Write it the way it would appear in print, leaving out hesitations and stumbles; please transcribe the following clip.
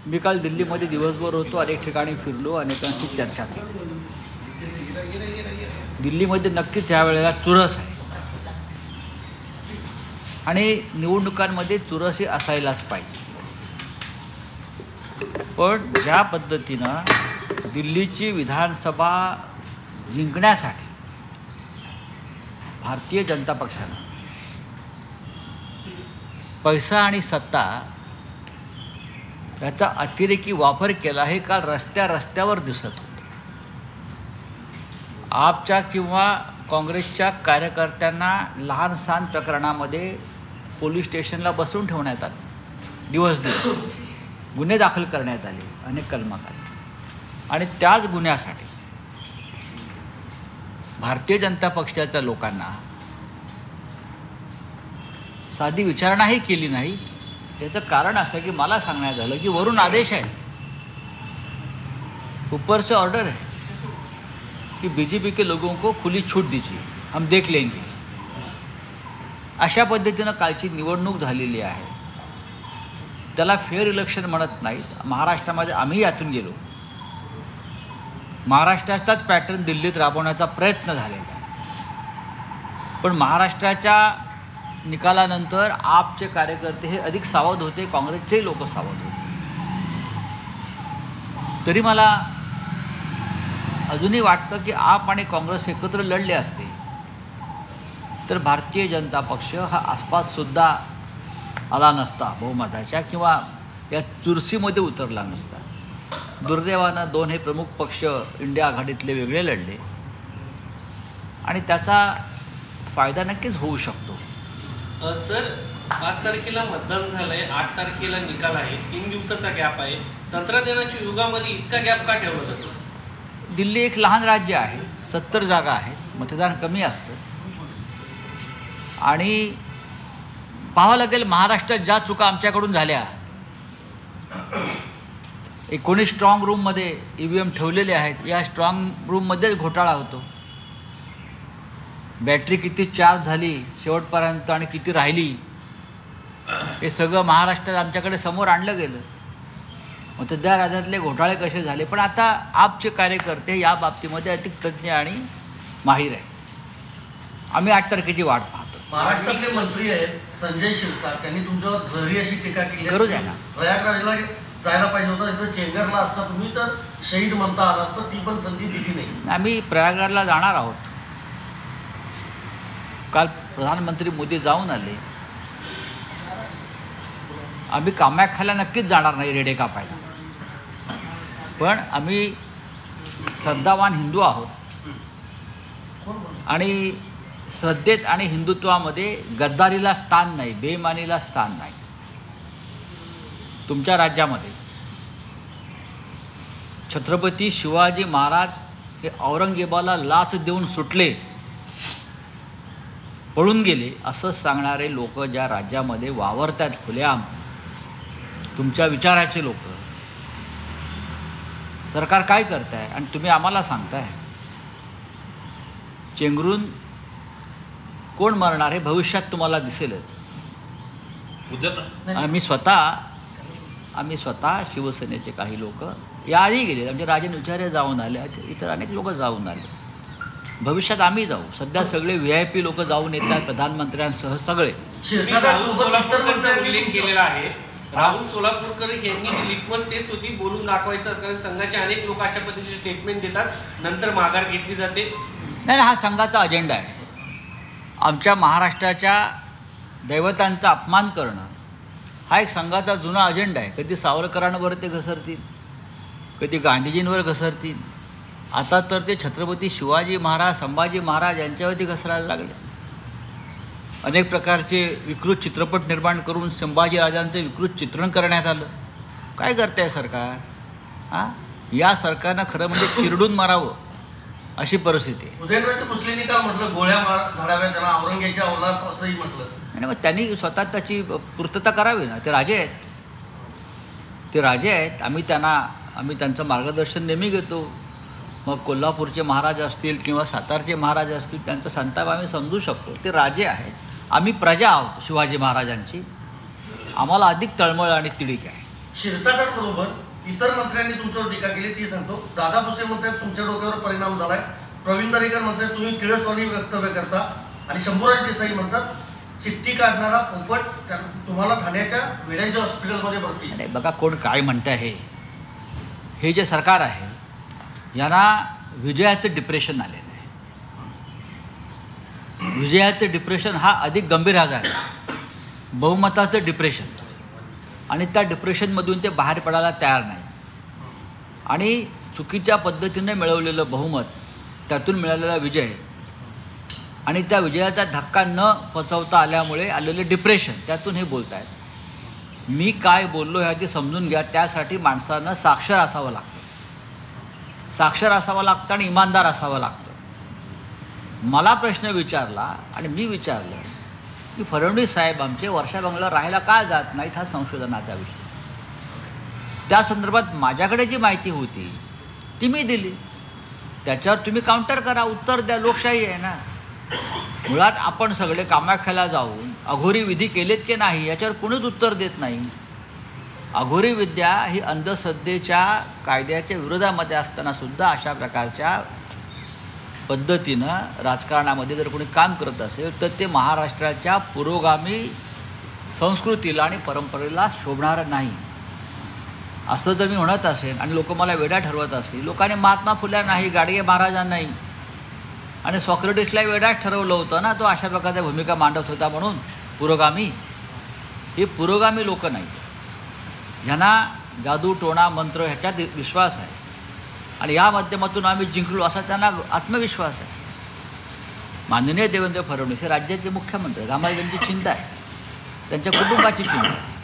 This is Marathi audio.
मी काल दिल्लीमध्ये दिवसभर होतो, अनेक ठिकाणी फिरलो, अनेकांशी चर्चा केली. दिल्लीमध्ये नक्कीच यावेळेला चुरस आहे आणि निवडणुकांमध्ये चुरस ही असायलाच पाहिजे. पण ज्या पद्धतीनं दिल्लीची विधानसभा जिंकण्यासाठी भारतीय जनता पक्षानं पैसा आणि सत्ता याचा अतिरेकी वापर केला हे काल रस्त्यावर दिसत होतं. आपच्या किंवा काँग्रेसच्या कार्यकर्त्यांना लहान सहान प्रकरणामध्ये पोलीस स्टेशनला बसवून ठेवण्यात आलं. दिवस गुन्हे दाखल करण्यात आले अनेक कलमाखाली आणि त्याच गुन्ह्यासाठी भारतीय जनता पक्षाच्या लोकांना साधी विचारणाही केली नाही. याचं कारण असं की मला सांगण्यात आलं की वरून आदेश आहे, ऊपर से ऑर्डर है कि बीजेपी के लोगों को खुली छूट दीजिए, हम देख लेंगे. अशा पद्धतीनं कालची निवडणूक झालेली आहे. त्याला फेअर इलेक्शन म्हणत नाहीत. महाराष्ट्रामध्ये आम्ही यातून गेलो, महाराष्ट्राचाच पॅटर्न दिल्लीत राबवण्याचा प्रयत्न झालेला आहे. पण महाराष्ट्राच्या निकालानंतर आपचे कार्यकर्ते हे अधिक सावध होते, काँग्रेसचेही लोक सावध होते. तरी मला अजूनही वाटतं की आप आणि काँग्रेस एकत्र लढले असते तर भारतीय जनता पक्ष हा आसपाससुद्धा आला नसता, बहुमताच्या किंवा या चुरशीमध्ये उतरला नसता. दुर्दैवानं दोन हे प्रमुख पक्ष इंडिया आघाडीतले वेगळे लढले आणि त्याचा फायदा नक्कीच होऊ शकतो. सर, 5 तारखेला मतदान झालंय, 8 तारखेला निकाल आहे, 3 दिवसाचा गॅप आहे. तंत्रज्ञानाच्या युगामध्ये इतका गॅप का ठेवला जातो? दिल्ली एक लहान राज्य आहे, 70 जागा आहेत, मतदान कमी असतं आणि पाहावं लागेल महाराष्ट्रात ज्या चुका आमच्याकडून झाल्या. 19 स्ट्रॉंग रूममध्ये EVM ठेवलेले आहेत, या स्ट्रॉंग रूममध्येच घोटाळा होतो. बॅटरी किती चार्ज झाली शेवटपर्यंत आणि किती राहिली हे सगळं महाराष्ट्रात आमच्याकडे समोर आणलं गेलं. मतदार राज्यातले घोटाळे कसे झाले. पण आता आपचे कार्यकर्ते या बाबतीमध्ये अधिक तज्ज्ञ आणि माहीर आहेत. आम्ही 8 तारखेची वाट पाहतो. महाराष्ट्रातले मंत्री आहेत संजय शिरसाट, त्यांनी तुमच्यावर जरी अशी टीका केली. करू द्या ना. प्रयागराजला जायला पाहिजे होतं, इथं चेंगरला असता तुम्ही तर शहीद म्हणता आला असतं, ती पण संधी दिली नाही. आम्ही प्रयागराजला जाणार आहोत. काल प्रधानमंत्री मोदी जाऊन आले. आम्ही कामाख्याला नक्कीच जाणार नाही रेडे कापायला, पण आम्ही श्रद्धावान हिंदू आहोत आणि श्रद्धेत आणि हिंदुत्वामध्ये गद्दारीला स्थान नाही, बेईमानीला स्थान नाही. तुमच्या राज्यामध्ये छत्रपती शिवाजी महाराज हे औरंगजेबाला लाच देऊन सुटले, पळून गेले असं सांगणारे लोक ज्या राज्यामध्ये वावरतात खुलेआम, तुमच्या विचाराचे लोक, सरकार काय करत आहे आणि तुम्ही आम्हाला सांगताय. चेंगरून कोण मरणार हे भविष्यात तुम्हाला दिसेलच. आम्ही स्वतः शिवसेनेचे काही लोक याआधी गेले, आमचे राजन विचारे जाऊन आले, इतर अनेक लोक जाऊन आले. भविष्यात आम्ही जाऊ. सध्या सगळे VIP लोक जाऊन येतात, प्रधानमंत्र्यांसह सगळे. राहुल सोलापूरकरचा उल्लेख केलेला आहे. राहुल सोलापूरकर यांनी लिटमस टेस्ट होती, बोलून दाखवायचं असं संघाचे अनेक लोक अशा पद्धतीचे स्टेटमेंट देतात, नंतर माघार घेतली जाते. नाही, हा संघाचा अजेंडा आहे. आमच्या महाराष्ट्राच्या दैवतांचा अपमान करणं हा एक संघाचा जुना अजेंडा आहे. कधी सावरकरांवर ते घसरतील, कधी गांधीजींवर घसरतील, आता तर ते छत्रपती शिवाजी महाराज, संभाजी महाराज यांच्यावरती घसरायला लागले. अनेक प्रकारचे विकृत चित्रपट निर्माण करून संभाजीराजांचं विकृत चित्रण करण्यात आलं. काय करत आहे सरकार? या सरकारनं खरं म्हणजे चिरडून मारावं अशी परिस्थिती आहे. उदयनराजे भोसलेंनी काल म्हटलं गोळ्या झाडाव्या त्यांना, औरंगजेबाच्या अवलाद असंही म्हटलं. आणि मग त्यांनी स्वतः त्याची पूर्तता करावी ना. ते राजे आहेत, ते राजे आहेत. आम्ही त्यांचं मार्गदर्शन नेहमी घेतो. मग कोल्हापूरचे महाराज असतील किंवा सातारचे महाराज असतील, त्यांचा संताप आम्ही समजू शकतो. ते राजे आहेत, आम्ही प्रजा आहोत शिवाजी महाराजांची. आम्हाला अधिक तळमळ आणि तिडीक आहे. क्षीरसागरबरोबर इतर मंत्र्यांनी तुमच्यावर टीका केली ती सांगतो. दादा भुसे म्हणतात तुमच्या डोक्यावर परिणाम झालाय. प्रवीण दरेकर म्हणतात तुम्ही किळसवाणी वक्तव्य करता. आणि शंभूराज देसाई म्हणतात चिठ्ठी काढणारा पोपट तुम्हाला ठाण्याच्या वेड्यांच्या हॉस्पिटलमध्ये भरती. नाही बघा कोण काय म्हणतं आहे. हे जे सरकार आहे यांना विजयाचं डिप्रेशन आलेलं आहे. विजयाचं डिप्रेशन हा अधिक गंभीर आजार आहे. बहुमताचं डिप्रेशन. आणि त्या डिप्रेशनमधून ते बाहेर पडायला तयार नाही. आणि चुकीच्या पद्धतीने मिळवलेलं बहुमत, त्यातून मिळालेला विजय आणि त्या विजयाचा धक्का न पचवता आल्यामुळे आलेलं डिप्रेशन, त्यातून हे बोलत आहेत. मी काय बोललो हे आधी समजून घ्या. त्यासाठी माणसानं साक्षर असावं लागतं. साक्षर असावं लागतं आणि इमानदार असावं लागतं. मला प्रश्न विचारला आणि मी विचारलं की फडणवीस साहेब आमचे वर्षा बंगल्यावर राहायला का जात नाहीत, हा संशोधनाचा विषय. त्या संदर्भात माझ्याकडे जी माहिती होती ती मी दिली. त्याच्यावर तुम्ही काउंटर करा, उत्तर द्या. लोकशाही आहे ना. मुळात आपण सगळे कामाख्याला जाऊन अघोरी विधी केलेत की नाही याच्यावर कोणीच उत्तर देत नाही. अघोरी विद्या ही अंधश्रद्धेच्या कायद्याच्या विरोधामध्ये असताना सुद्धा अशा प्रकारच्या पद्धतीनं राजकारणामध्ये जर कोणी काम करत असेल तर ते महाराष्ट्राच्या पुरोगामी संस्कृतीला आणि परंपरेला शोभणारं नाही असं जर मी म्हणत असेल आणि लोक मला वेडा ठरवत असतील. लोकांनी महात्मा फुल्या नाही, गाडगे महाराजांनाही आणि सॉक्रेटिसला वेडाच ठरवलं होतं ना. तो अशा प्रकारच्या भूमिका मांडत होता म्हणून पुरोगामी. हे पुरोगामी लोक नाही. ज्यांना जादू टोणा मंत्र ह्याच्यात विश्वास आहे आणि या माध्यमातून आम्ही जिंकलो असा त्यांना आत्मविश्वास आहे. माननीय देवेंद्र फडणवीस हे राज्याचे मुख्यमंत्री आहेत. आम्हाला त्यांची चिंता आहे, त्यांच्या कुटुंबाची चिंता आहे.